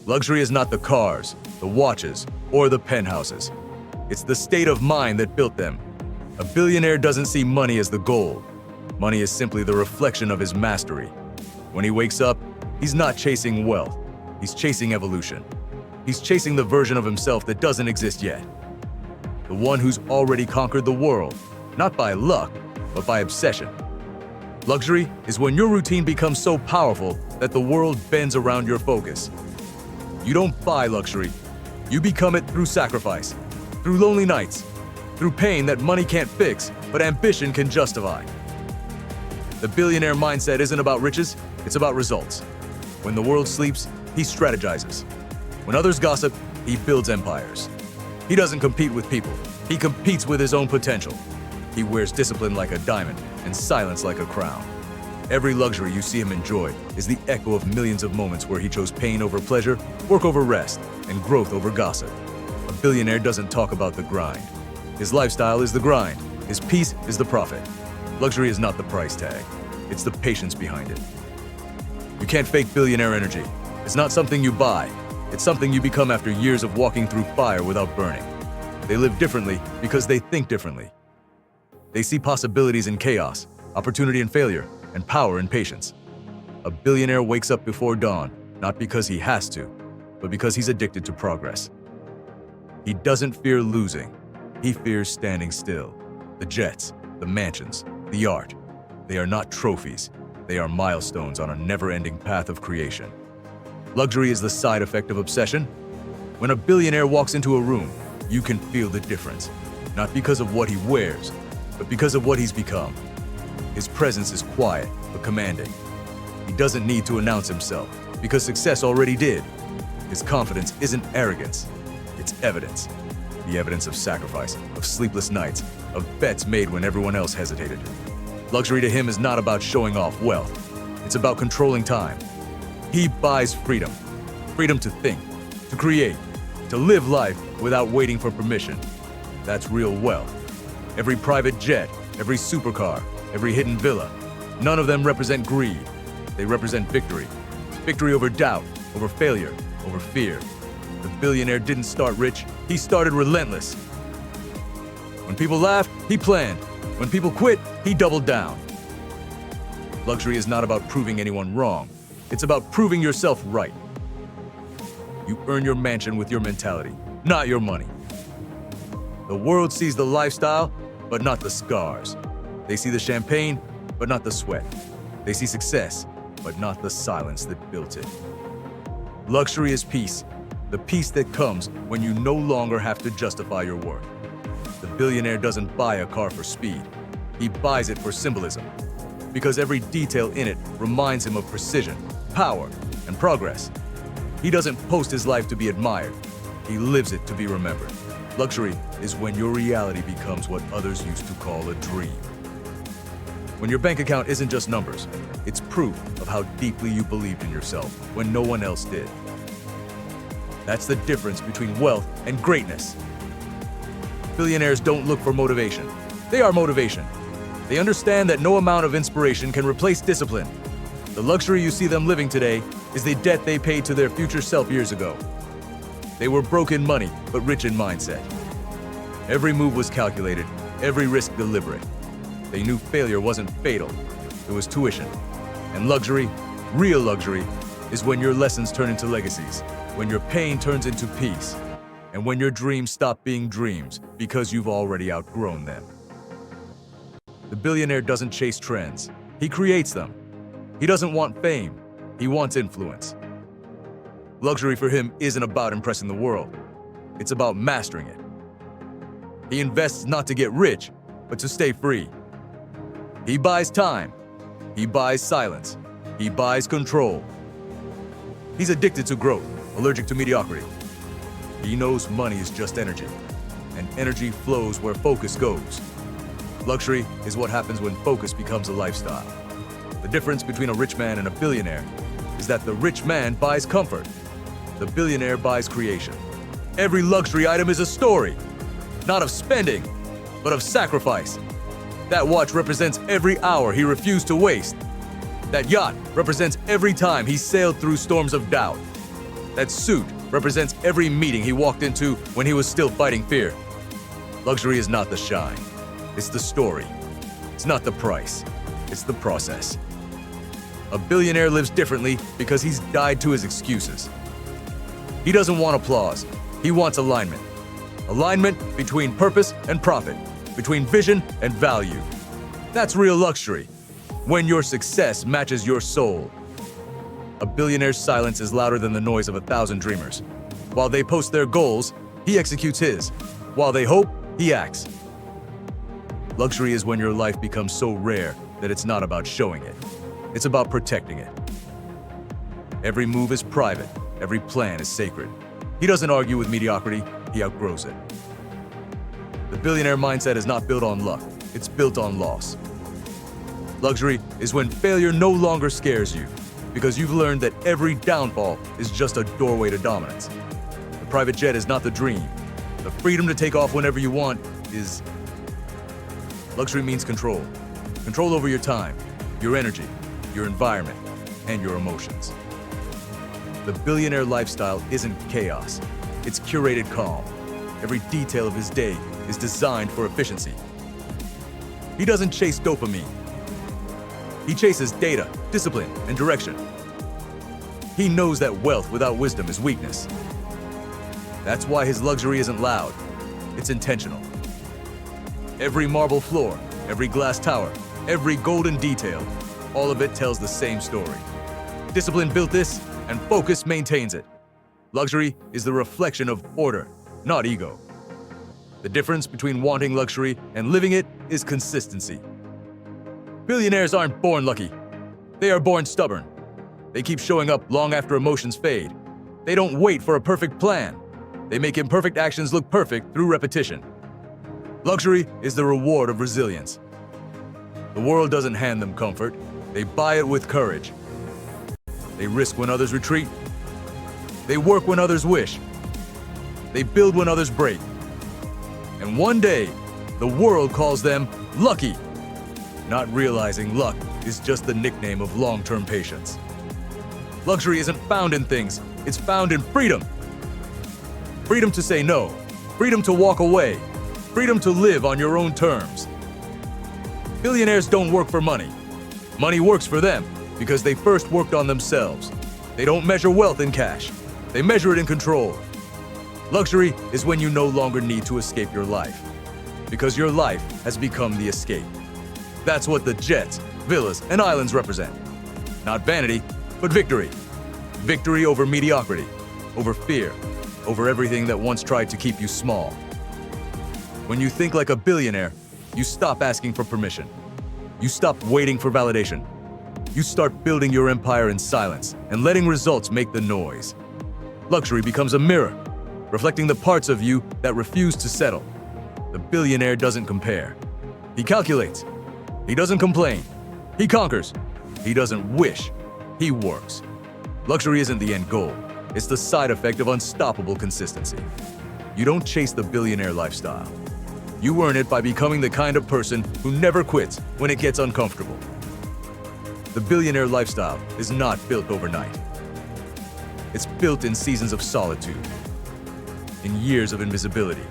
Luxury is not the cars, the watches, or the penthouses. It's the state of mind that built them. A billionaire doesn't see money as the goal. Money is simply the reflection of his mastery. When he wakes up, he's not chasing wealth. He's chasing evolution. He's chasing the version of himself that doesn't exist yet. The one who's already conquered the world, not by luck, but by obsession. Luxury is when your routine becomes so powerful that the world bends around your focus. You don't buy luxury. You become it through sacrifice, through lonely nights, through pain that money can't fix, but ambition can justify. The billionaire mindset isn't about riches, it's about results. When the world sleeps, he strategizes. When others gossip, he builds empires. He doesn't compete with people, he competes with his own potential. He wears discipline like a diamond and silence like a crown. Every luxury you see him enjoy is the echo of millions of moments where he chose pain over pleasure, work over rest, and growth over gossip. A billionaire doesn't talk about the grind. His lifestyle is the grind. His peace is the profit. Luxury is not the price tag. It's the patience behind it. You can't fake billionaire energy. It's not something you buy. It's something you become after years of walking through fire without burning. They live differently because they think differently. They see possibilities in chaos, opportunity in failure, and power in patience. A billionaire wakes up before dawn, not because he has to, but because he's addicted to progress. He doesn't fear losing. He fears standing still. The jets, the mansions, the art, they are not trophies. They are milestones on a never-ending path of creation. Luxury is the side effect of obsession. When a billionaire walks into a room, you can feel the difference, not because of what he wears, but because of what he's become. His presence is quiet but commanding. He doesn't need to announce himself because success already did. His confidence isn't arrogance, it's evidence. The evidence of sacrifice, of sleepless nights, of bets made when everyone else hesitated. Luxury to him is not about showing off wealth. It's about controlling time. He buys freedom. Freedom to think, to create, to live life without waiting for permission. That's real wealth. Every private jet, every supercar, every hidden villa, none of them represent greed. They represent victory. Victory over doubt, over failure, over fear. The billionaire didn't start rich, he started relentless. When people laughed, he planned. When people quit, he doubled down. Luxury is not about proving anyone wrong. It's about proving yourself right. You earn your mansion with your mentality, not your money. The world sees the lifestyle, but not the scars. They see the champagne, but not the sweat. They see success, but not the silence that built it. Luxury is peace, the peace that comes when you no longer have to justify your worth. The billionaire doesn't buy a car for speed. He buys it for symbolism, because every detail in it reminds him of precision, power, and progress. He doesn't post his life to be admired. He lives it to be remembered. Luxury is when your reality becomes what others used to call a dream. When your bank account isn't just numbers, it's proof of how deeply you believed in yourself when no one else did. That's the difference between wealth and greatness. Billionaires don't look for motivation. They are motivation. They understand that no amount of inspiration can replace discipline. The luxury you see them living today is the debt they paid to their future self years ago. They were broke in money, but rich in mindset. Every move was calculated, every risk deliberate. They knew failure wasn't fatal, it was tuition. And luxury, real luxury, is when your lessons turn into legacies, when your pain turns into peace, and when your dreams stop being dreams because you've already outgrown them. The billionaire doesn't chase trends, he creates them. He doesn't want fame, he wants influence. Luxury for him isn't about impressing the world, it's about mastering it. He invests not to get rich, but to stay free. He buys time, he buys silence, he buys control. He's addicted to growth, allergic to mediocrity. He knows money is just energy, and energy flows where focus goes. Luxury is what happens when focus becomes a lifestyle. The difference between a rich man and a billionaire is that the rich man buys comfort, the billionaire buys creation. Every luxury item is a story, not of spending, but of sacrifice. That watch represents every hour he refused to waste. That yacht represents every time he sailed through storms of doubt. That suit represents every meeting he walked into when he was still fighting fear. Luxury is not the shine. It's the story. It's not the price. It's the process. A billionaire lives differently because he's died to his excuses. He doesn't want applause. He wants alignment. Alignment between purpose and profit, between vision and value. That's real luxury, when your success matches your soul. A billionaire's silence is louder than the noise of 1,000 dreamers. While they post their goals, he executes his. While they hope, he acts. Luxury is when your life becomes so rare that it's not about showing it. It's about protecting it. Every move is private. Every plan is sacred. He doesn't argue with mediocrity. He outgrows it. The billionaire mindset is not built on luck. It's built on loss. Luxury is when failure no longer scares you, because you've learned that every downfall is just a doorway to dominance. The private jet is not the dream. The freedom to take off whenever you want is... Luxury means control. Control over your time, your energy, your environment, and your emotions. The billionaire lifestyle isn't chaos. It's curated calm. Every detail of his day is designed for efficiency. He doesn't chase dopamine. He chases data, discipline, and direction. He knows that wealth without wisdom is weakness. That's why his luxury isn't loud. It's intentional. Every marble floor, every glass tower, every golden detail, all of it tells the same story. Discipline built this, and focus maintains it. Luxury is the reflection of order, not ego. The difference between wanting luxury and living it is consistency. Billionaires aren't born lucky. They are born stubborn. They keep showing up long after emotions fade. They don't wait for a perfect plan. They make imperfect actions look perfect through repetition. Luxury is the reward of resilience. The world doesn't hand them comfort. They buy it with courage. They risk when others retreat. They work when others wish. They build when others break. And one day, the world calls them lucky, not realizing luck is just the nickname of long-term patience. Luxury isn't found in things, it's found in freedom. Freedom to say no, freedom to walk away, freedom to live on your own terms. Billionaires don't work for money. Money works for them because they first worked on themselves. They don't measure wealth in cash. They measure it in control. Luxury is when you no longer need to escape your life, because your life has become the escape. That's what the jets, villas, and islands represent. Not vanity, but victory. Victory over mediocrity, over fear, over everything that once tried to keep you small. When you think like a billionaire, you stop asking for permission. You stop waiting for validation. You start building your empire in silence and letting results make the noise. Luxury becomes a mirror, reflecting the parts of you that refuse to settle. The billionaire doesn't compare. He calculates. He doesn't complain. He conquers. He doesn't wish. He works. Luxury isn't the end goal. It's the side effect of unstoppable consistency. You don't chase the billionaire lifestyle. You earn it by becoming the kind of person who never quits when it gets uncomfortable. The billionaire lifestyle is not built overnight. It's built in seasons of solitude, in years of invisibility,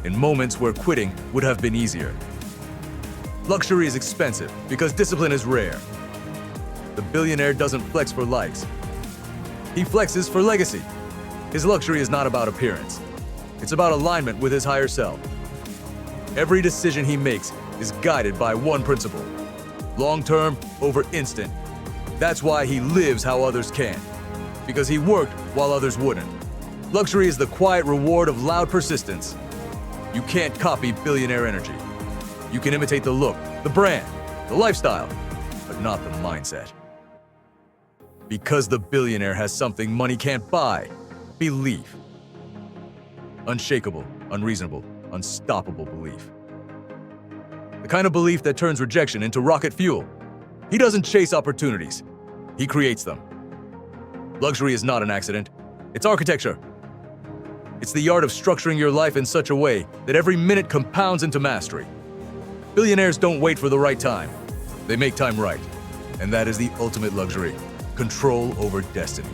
in moments where quitting would have been easier. Luxury is expensive because discipline is rare. The billionaire doesn't flex for likes. He flexes for legacy. His luxury is not about appearance. It's about alignment with his higher self. Every decision he makes is guided by one principle: long-term over instant. That's why he lives how others can't, because he worked while others wouldn't. Luxury is the quiet reward of loud persistence. You can't copy billionaire energy. You can imitate the look, the brand, the lifestyle, but not the mindset. Because the billionaire has something money can't buy: belief. Unshakable, unreasonable, unstoppable belief. The kind of belief that turns rejection into rocket fuel. He doesn't chase opportunities. He creates them. Luxury is not an accident. It's architecture. It's the art of structuring your life in such a way that every minute compounds into mastery. Billionaires don't wait for the right time. They make time right. And that is the ultimate luxury: control over destiny.